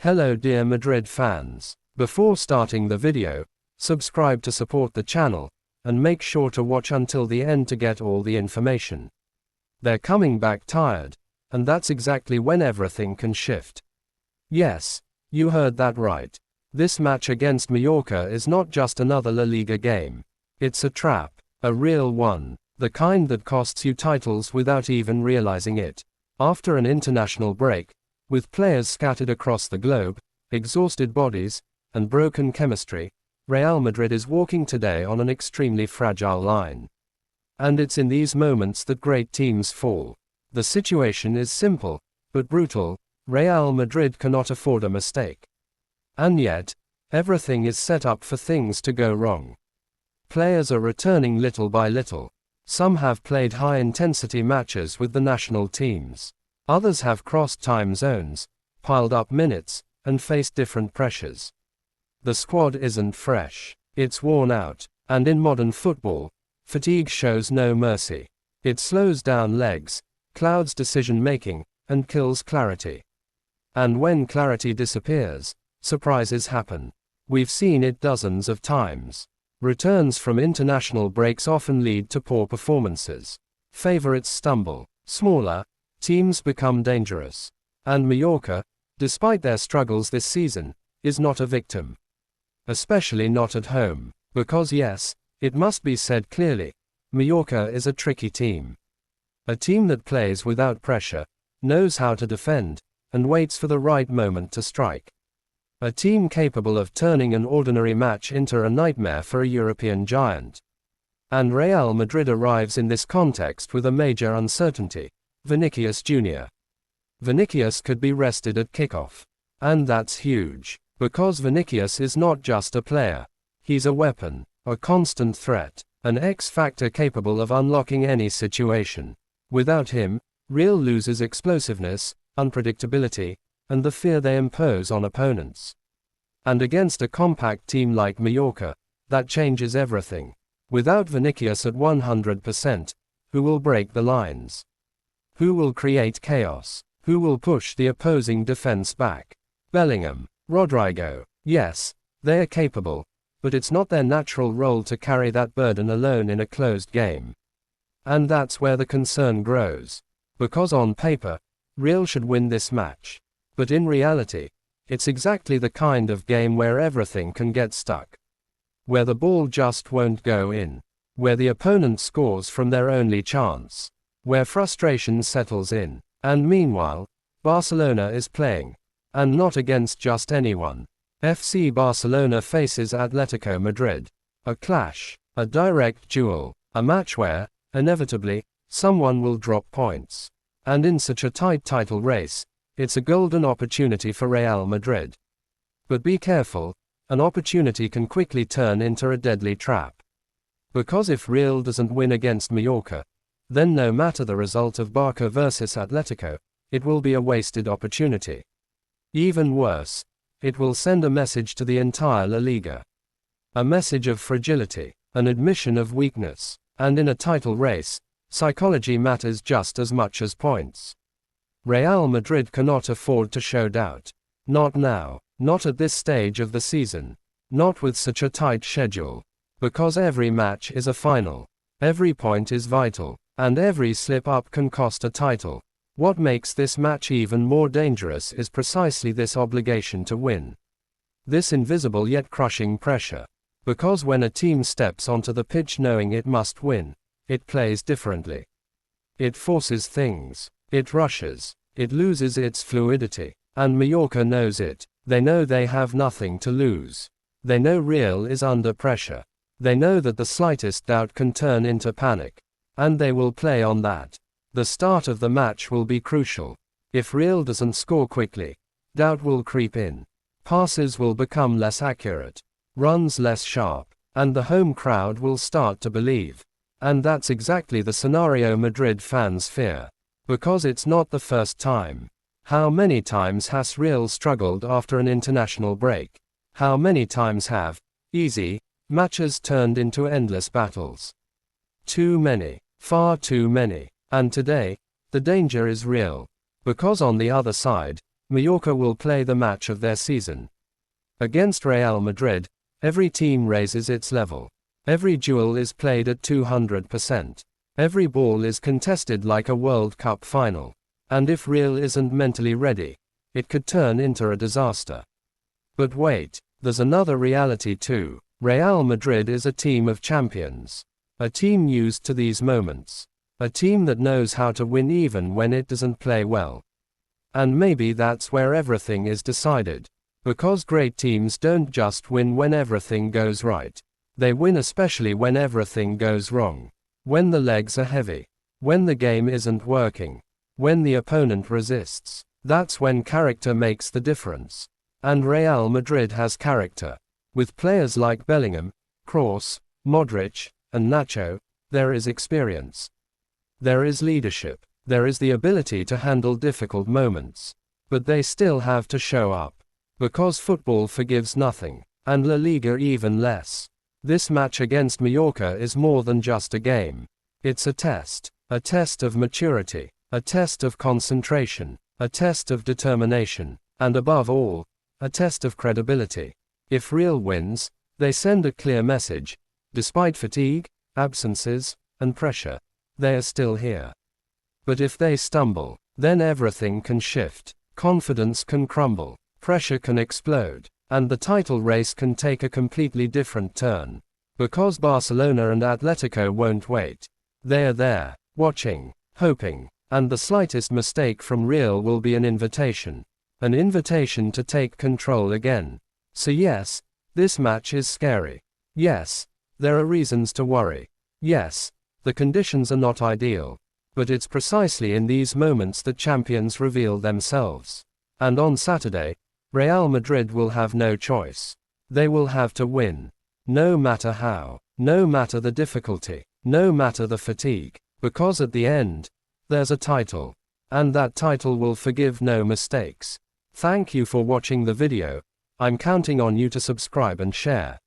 Hello dear Madrid fans. Before starting the video, subscribe to support the channel, and make sure to watch until the end to get all the information. They're coming back tired, and that's exactly when everything can shift. Yes, you heard that right. This match against Mallorca is not just another La Liga game. It's a trap, a real one, the kind that costs you titles without even realizing it. After an international break, with players scattered across the globe, exhausted bodies, and broken chemistry, Real Madrid is walking today on an extremely fragile line. And it's in these moments that great teams fall. The situation is simple, but brutal. Real Madrid cannot afford a mistake. And yet, everything is set up for things to go wrong. Players are returning little by little. Some have played high-intensity matches with the national teams. Others have crossed time zones, piled up minutes, and faced different pressures. The squad isn't fresh. It's worn out. And in modern football, fatigue shows no mercy. It slows down legs, clouds decision-making, and kills clarity. And when clarity disappears, surprises happen. We've seen it dozens of times. Returns from international breaks often lead to poor performances. Favorites stumble. Smaller teams become dangerous. And Mallorca, despite their struggles this season, is not a victim. Especially not at home. Because yes, it must be said clearly, Mallorca is a tricky team. A team that plays without pressure, knows how to defend, and waits for the right moment to strike. A team capable of turning an ordinary match into a nightmare for a European giant. And Real Madrid arrives in this context with a major uncertainty: Vinicius Jr. Vinicius could be rested at kickoff. And that's huge. Because Vinicius is not just a player. He's a weapon, a constant threat, an X-factor capable of unlocking any situation. Without him, Real loses explosiveness, unpredictability, and the fear they impose on opponents. And against a compact team like Mallorca, that changes everything. Without Vinicius at 100%, who will break the lines? Who will create chaos? Who will push the opposing defense back? Bellingham, Rodrigo. Yes, they are capable, but it's not their natural role to carry that burden alone in a closed game. And that's where the concern grows. Because on paper, Real should win this match. But in reality, it's exactly the kind of game where everything can get stuck. Where the ball just won't go in. Where the opponent scores from their only chance. Where frustration settles in. And meanwhile, Barcelona is playing. And not against just anyone. FC Barcelona faces Atlético Madrid. A clash. A direct duel. A match where, inevitably, someone will drop points. And in such a tight title race, it's a golden opportunity for Real Madrid. But be careful, an opportunity can quickly turn into a deadly trap. Because if Real doesn't win against Mallorca, then no matter the result of Barca versus Atlético, it will be a wasted opportunity. Even worse, it will send a message to the entire La Liga. A message of fragility, an admission of weakness, and in a title race, psychology matters just as much as points. Real Madrid cannot afford to show doubt. Not now, not at this stage of the season, not with such a tight schedule. Because every match is a final, every point is vital, and every slip-up can cost a title. What makes this match even more dangerous is precisely this obligation to win. This invisible yet crushing pressure. Because when a team steps onto the pitch knowing it must win, it plays differently. It forces things. It rushes. It loses its fluidity. And Mallorca knows it. They know they have nothing to lose. They know Real is under pressure. They know that the slightest doubt can turn into panic. And they will play on that. The start of the match will be crucial. If Real doesn't score quickly, doubt will creep in. Passes will become less accurate. Runs less sharp. And the home crowd will start to believe. And that's exactly the scenario Madrid fans fear. Because it's not the first time. How many times has Real struggled after an international break? How many times have easy matches turned into endless battles? Too many. Far too many. And today, the danger is real. Because on the other side, Mallorca will play the match of their season. Against Real Madrid, every team raises its level. Every duel is played at 200%. Every ball is contested like a World Cup final. And if Real isn't mentally ready, it could turn into a disaster. But wait, there's another reality too. Real Madrid is a team of champions. A team used to these moments. A team that knows how to win even when it doesn't play well. And maybe that's where everything is decided. Because great teams don't just win when everything goes right. They win especially when everything goes wrong. When the legs are heavy. When the game isn't working. When the opponent resists. That's when character makes the difference. And Real Madrid has character. With players like Bellingham, Kroos, Modric, and Nacho, there is experience. There is leadership. There is the ability to handle difficult moments. But they still have to show up. Because football forgives nothing, and La Liga even less. This match against Mallorca is more than just a game. It's a test of maturity, a test of concentration, a test of determination, and above all, a test of credibility. If Real wins, they send a clear message. Despite fatigue, absences, and pressure, they are still here. But if they stumble, then everything can shift. Confidence can crumble, pressure can explode, and the title race can take a completely different turn. Because Barcelona and Atlético won't wait. They are there, watching, hoping, and the slightest mistake from Real will be an invitation. An invitation to take control again. So yes, this match is scary. Yes, there are reasons to worry. Yes, the conditions are not ideal. But it's precisely in these moments that champions reveal themselves. And on Saturday, Real Madrid will have no choice. They will have to win. No matter how, no matter the difficulty, no matter the fatigue. Because at the end, there's a title. And that title will forgive no mistakes. Thank you for watching the video. I'm counting on you to subscribe and share.